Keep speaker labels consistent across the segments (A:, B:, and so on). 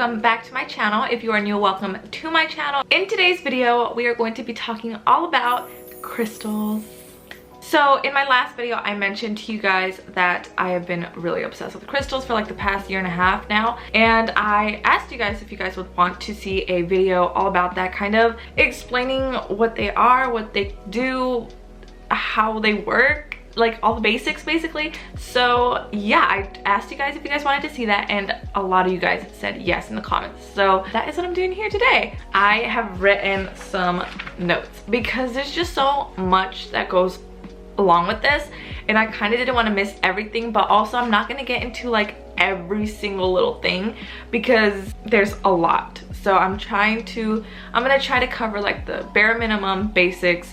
A: welcome back to my channel. If you are new, welcome to my channel. In today's video, we are going to be talking all about crystals. So in my last video, I mentioned to you guys that I have been really obsessed with crystals for like the past year and a half now. And I asked you guys if you guys would want to see a video all about that, kind of explaining what they are, what they do, how they work, like all the basics basically. So yeah, I asked you guys if you guys wanted to see that, and a lot of you guys said yes in the comments. So that is what I'm doing here today. I have written some notes because there's just so much that goes along with this, and I kind of didn't want to miss everything, but also I'm not going to get into like every single little thing because there's a lot. So I'm gonna try to cover like the bare minimum basics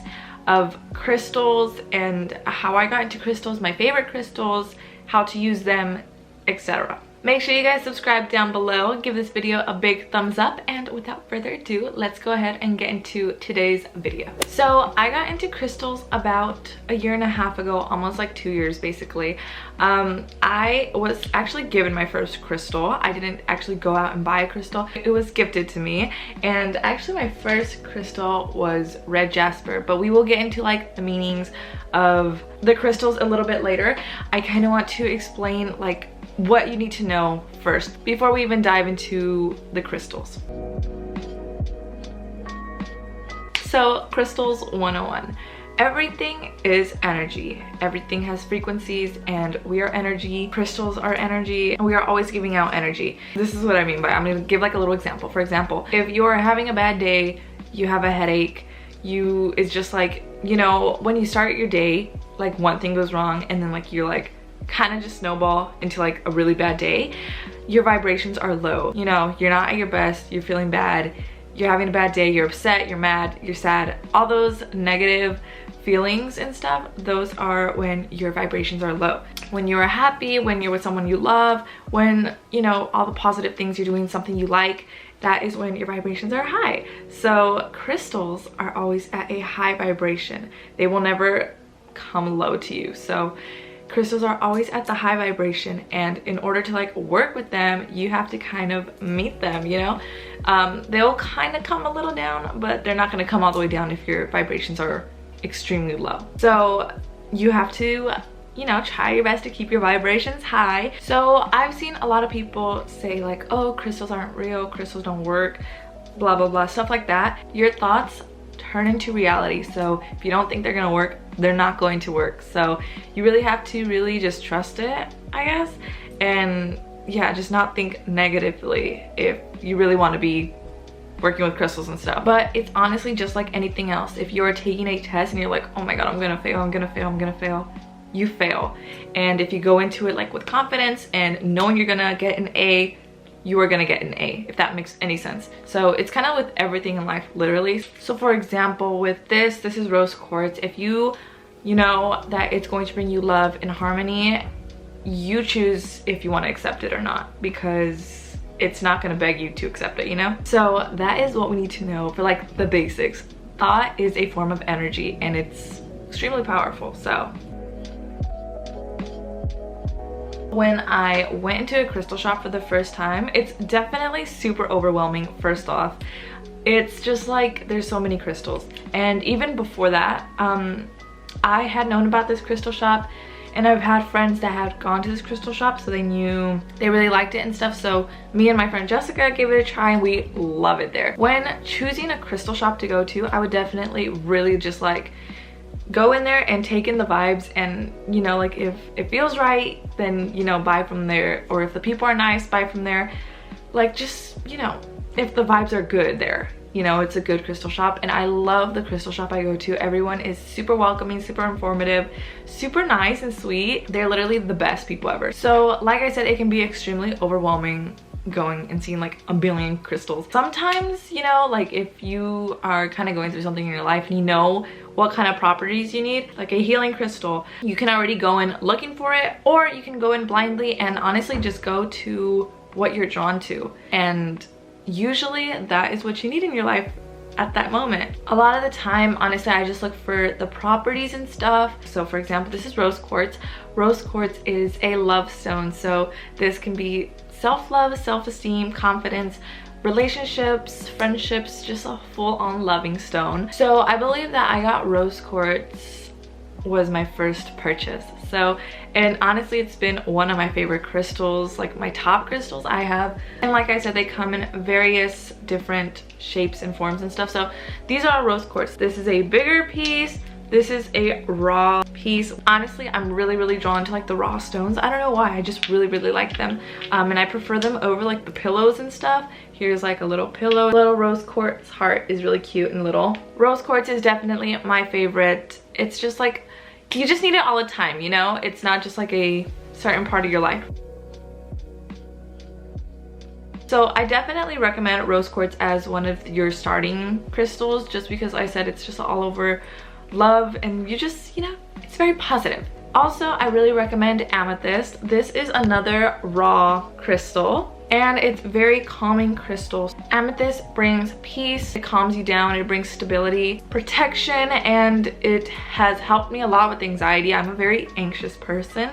A: of crystals and how I got into crystals, my favorite crystals, how to use them, etc. Make sure you guys subscribe down below, give this video a big thumbs up, and without further ado, let's go ahead and get into today's video. So I got into crystals about a year and a half ago, almost like 2 years basically. I was actually given my first crystal. I didn't actually go out and buy a crystal. It was gifted to me, and actually my first crystal was red jasper, but we will get into like the meanings of the crystals a little bit later. I kind of want to explain like what you need to know first before we even dive into the crystals. So crystals 101. Everything is energy. Everything has frequencies, and we are energy. Crystals are energy, and we are always giving out energy. This is what I mean by, I'm gonna give like a little example. For example, if you're having a bad day, you have a headache, it's just like, you know, when you start your day, like one thing goes wrong, and then like you're like kind of just snowball into like a really bad day. Your vibrations are low, you know, you're not at your best, you're feeling bad, you're having a bad day, you're upset, you're mad, you're sad. All those negative feelings and stuff, those are when your vibrations are low. When you're happy, when you're with someone you love, when, you know, all the positive things, you're doing something you like, that is when your vibrations are high. So crystals are always at a high vibration. They will never come low to you. So crystals are always at the high vibration, and in order to like work with them, you have to kind of meet them, you know. They'll kind of come a little down, but they're not going to come all the way down if your vibrations are extremely low. So you have to, you know, try your best to keep your vibrations high. So I've seen a lot of people say like, oh, crystals aren't real, crystals don't work, blah blah blah, stuff like that. Your thoughts turn into reality. So if you don't think they're gonna work, they're not going to work. So you really have to really just trust it, I guess, and yeah, just not think negatively if you really want to be working with crystals and stuff. But it's honestly just like anything else. If you're taking a test and you're like, oh my god, I'm gonna fail, I'm gonna fail, I'm gonna fail, you fail. And if you go into it like with confidence and knowing you're gonna get an A, you are gonna get an A, if that makes any sense. So it's kind of with everything in life, literally. So for example, with this is rose quartz. If you know that it's going to bring you love and harmony, you choose if you want to accept it or not, because it's not going to beg you to accept it, you know. So that is what we need to know for like the basics. Thought is a form of energy, and it's extremely powerful. So when I went into a crystal shop for the first time, it's definitely super overwhelming. First off, it's just like there's so many crystals, and even before that, I had known about this crystal shop, and I've had friends that had gone to this crystal shop, so they knew they really liked it and stuff. So me and my friend Jessica gave it a try, and we love it there. When choosing a crystal shop to go to, I would definitely really just like go in there and take in the vibes, and you know, like if it feels right, then, you know, buy from there, or if the people are nice, buy from there. Like, just, you know, if the vibes are good there, you know, it's a good crystal shop. And I love the crystal shop I go to. Everyone is super welcoming, super informative, super nice and sweet. They're literally the best people ever. So like I said, it can be extremely overwhelming going and seeing like a billion crystals. Sometimes, you know, like if you are kind of going through something in your life and you know what kind of properties you need, like a healing crystal, you can already go in looking for it, or you can go in blindly and honestly just go to what you're drawn to. And usually that is what you need in your life at that moment. A lot of the time, honestly, I just look for the properties and stuff. So for example, this is rose quartz. Rose quartz is a love stone, so this can be self-love, self-esteem, confidence, relationships, friendships, just a full-on loving stone. So I believe that I got rose quartz was my first purchase. So, and honestly, it's been one of my favorite crystals, like my top crystals I have. And like I said, they come in various different shapes and forms and stuff. So these are rose quartz. This is a bigger piece. This is a raw piece. Honestly, I'm really drawn to like the raw stones. I don't know why, I just really like them. And I prefer them over like the pillows and stuff. Here's like a little pillow. Little rose quartz heart is really cute and little. Rose quartz is definitely my favorite. It's just like, you just need it all the time, you know? It's not just like a certain part of your life. So I definitely recommend rose quartz as one of your starting crystals, just because I said it's just all over love and you just, you know, it's very positive. Also, I really recommend amethyst. This is another raw crystal and it's very calming crystal. Amethyst brings peace, it calms you down, it brings stability, protection, and it has helped me a lot with anxiety. I'm a very anxious person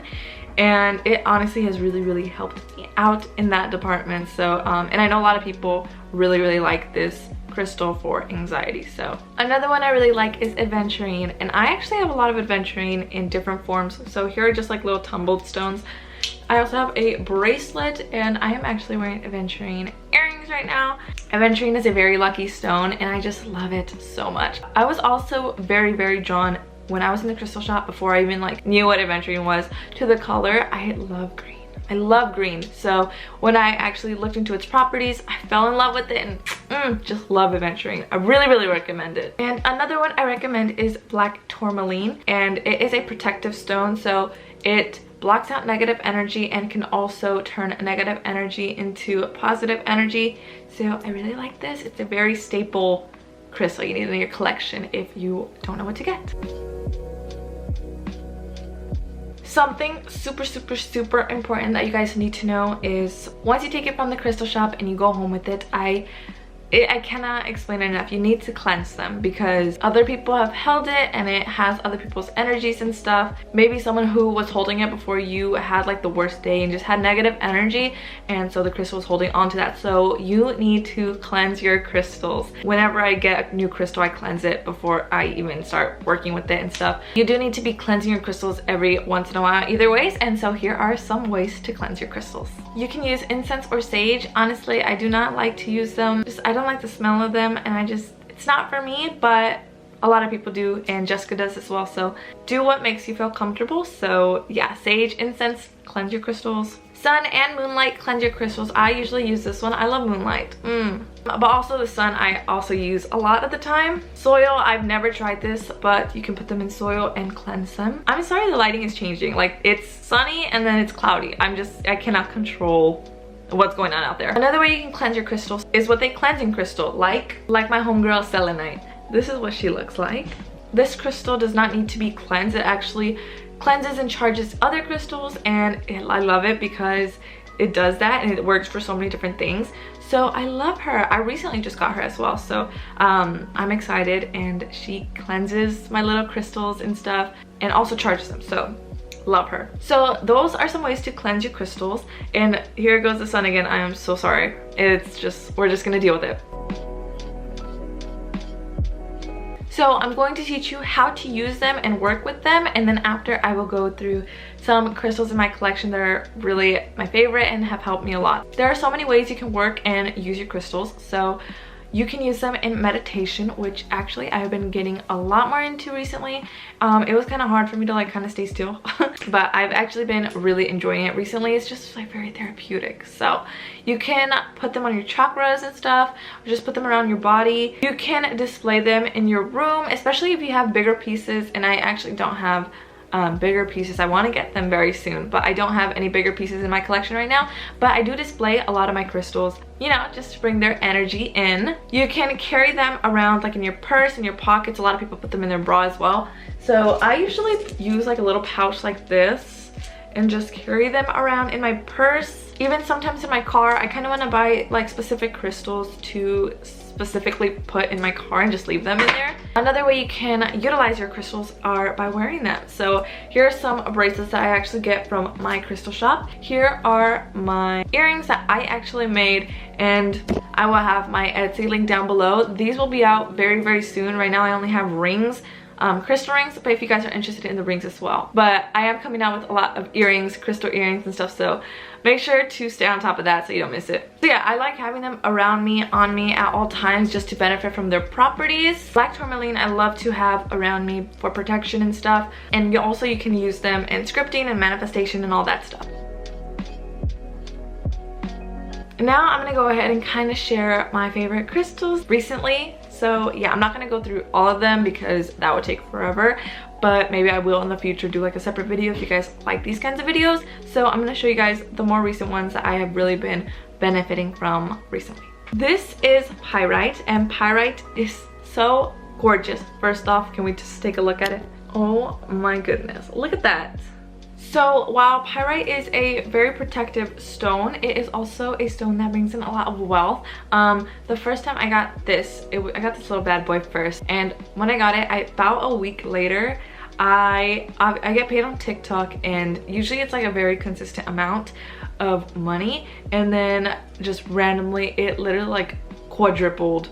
A: and it honestly has really helped me out in that department. So and I know a lot of people really like this crystal for anxiety. So another one I really like is aventurine, and I actually have a lot of aventurine in different forms. So here are just like little tumbled stones. I also have a bracelet and I am actually wearing aventurine earrings right now. Aventurine is a very lucky stone and I just love it so much. I was also very drawn when I was in the crystal shop, before I even like knew what aventurine was, to the color. I love green. I love green. So when I actually looked into its properties, I fell in love with it and just love aventurine. I really recommend it. And another one I recommend is black tourmaline, and it is a protective stone. So it blocks out negative energy and can also turn negative energy into positive energy. So I really like this. It's a very staple crystal you need in your collection if you don't know what to get. Something super important that you guys need to know is once you take it from the crystal shop and you go home with it, I cannot explain it enough. You need to cleanse them because other people have held it and it has other people's energies and stuff. Maybe someone who was holding it before you had like the worst day and just had negative energy, and so the crystal was holding on to that. So you need to cleanse your crystals. Whenever I get a new crystal, I cleanse it before I even start working with it and stuff. You do need to be cleansing your crystals every once in a while either ways, and so here are some ways to cleanse your crystals. You can use incense or sage. Honestly, I do not like to use them. I don't like the smell of them and it's not for me, but a lot of people do and Jessica does as well. So do what makes you feel comfortable. So yeah, sage, incense, cleanse your crystals. Sun and moonlight, cleanse your crystals. I usually use this one. I love moonlight. But also the sun I also use a lot of the time. Soil, I've never tried this, but you can put them in soil and cleanse them. I'm sorry the lighting is changing. Like it's sunny and then it's cloudy. I cannot control what's going on out there. Another way you can cleanse your crystals is with a cleansing crystal, like my homegirl selenite. This is what she looks like. This crystal does not need to be cleansed. It actually cleanses and charges other crystals, and I love it because it does that and it works for so many different things. So I love her. I recently just got her as well, so I'm excited, and she cleanses my little crystals and stuff and also charges them. So love her. So those are some ways to cleanse your crystals. And here goes the sun again. I am so sorry. It's just, we're just gonna deal with it. So I'm going to teach you how to use them and work with them, and then after I will go through some crystals in my collection that are really my favorite and have helped me a lot. There are so many ways you can work and use your crystals. So you can use them in meditation, which actually I've been getting a lot more into recently. It was kind of hard for me to like kind of stay still, but I've actually been really enjoying it recently. It's just like very therapeutic. So you can put them on your chakras and stuff, or just put them around your body. You can display them in your room, especially if you have bigger pieces, and I actually don't have bigger pieces. I want to get them very soon, but I don't have any bigger pieces in my collection right now. But I do display a lot of my crystals, you know, just to bring their energy in. You can carry them around like in your purse, in your pockets. A lot of people put them in their bra as well. So I usually use like a little pouch like this and just carry them around in my purse. Even sometimes in my car, I kind of want to buy like specific crystals to specifically put in my car and just leave them in there. Another way you can utilize your crystals are by wearing them. So here are some bracelets that I actually get from my crystal shop. Here are my earrings that I actually made, and I will have my Etsy link down below. These will be out very, very soon. Right now I only have rings, crystal rings, but if you guys are interested in the rings as well. But I am coming out with a lot of earrings, crystal earrings and stuff, so make sure to stay on top of that so you don't miss it. So yeah, I like having them around me, on me at all times, just to benefit from their properties. Black tourmaline I love to have around me for protection and stuff, and you can use them in scripting and manifestation and all that stuff. Now I'm gonna go ahead and kind of share my favorite crystals recently. So yeah, I'm not gonna go through all of them because that would take forever, but maybe I will in the future do like a separate video if you guys like these kinds of videos. So I'm gonna show you guys the more recent ones that I have really been benefiting from recently. This is pyrite, and pyrite is so gorgeous. First off, can we just take a look at it? Oh my goodness, look at that. So while pyrite is a very protective stone, it is also a stone that brings in a lot of wealth. The first time I got this, I got this little bad boy first, and when I got it, about a week later, I get paid on TikTok, and usually it's like a very consistent amount of money, and then just randomly it literally like quadrupled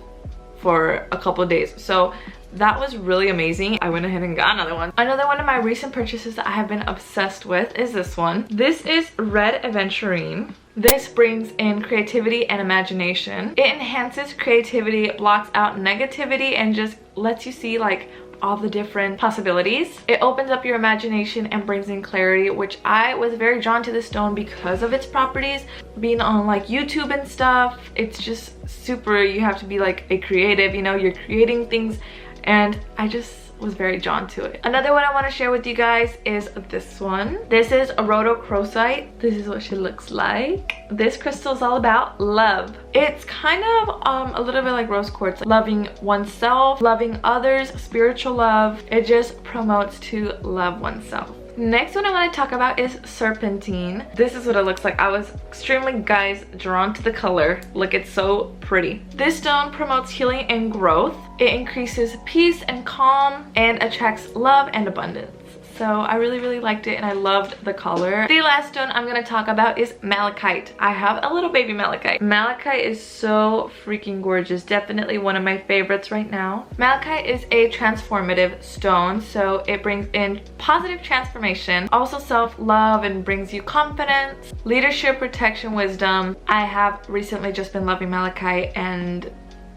A: for a couple of days. So that was really amazing. I went ahead and got another one. Another one of my recent purchases that I have been obsessed with is this one. This is Red Aventurine. This brings in creativity and imagination. It enhances creativity, blocks out negativity, and just lets you see like all the different possibilities. It opens up your imagination and brings in clarity, which I was very drawn to this stone because of its properties. Being on like YouTube and stuff, it's just super, you have to be like a creative, you know, you're creating things, and I just was very drawn to it. Another one I want to share with you guys is this one. This is a rhodochrosite. This is what she looks like. This crystal is all about love. It's kind of a little bit like rose quartz, loving oneself, loving others, spiritual love. It just promotes to love oneself. Next one I want to talk about is serpentine. This is what it looks like. I was extremely, guys, drawn to the color. Look, it's so pretty. This stone promotes healing and growth. It increases peace and calm and attracts love and abundance. So I really, really liked it, and I loved the color. The last stone I'm gonna talk about is malachite. I have a little baby malachite. Malachite is so freaking gorgeous. Definitely one of my favorites right now. Malachite is a transformative stone, so it brings in positive transformation, also self-love, and brings you confidence, leadership, protection, wisdom. I have recently just been loving malachite, and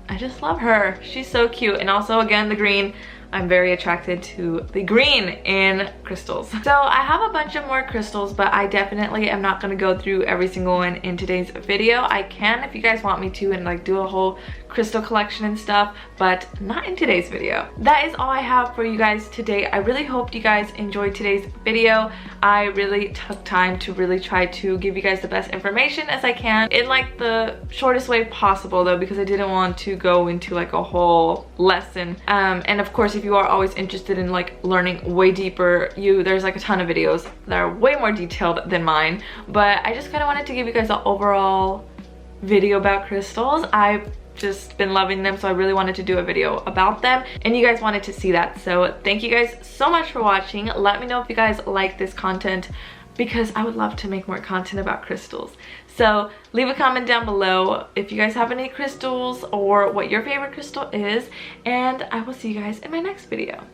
A: I just love her. She's so cute. And also, again, the green. I'm very attracted to the green in crystals. So I have a bunch of more crystals, but I definitely am not going to go through every single one in today's video. I can if you guys want me to, and like do a whole crystal collection and stuff, but not in today's video. That is all I have for you guys today. I really hope you guys enjoyed today's video. I really took time to really try to give you guys the best information as I can in like the shortest way possible, though, because I didn't want to go into like a whole lesson. And of course, if you are always interested in like learning way deeper, there's like a ton of videos that are way more detailed than mine, but I just kind of wanted to give you guys an overall video about crystals. I've just been loving them, so I really wanted to do a video about them, and you guys wanted to see that. So thank you guys so much for watching. Let me know if you guys like this content, because I would love to make more content about crystals. So leave a comment down below if you guys have any crystals or what your favorite crystal is, and I will see you guys in my next video.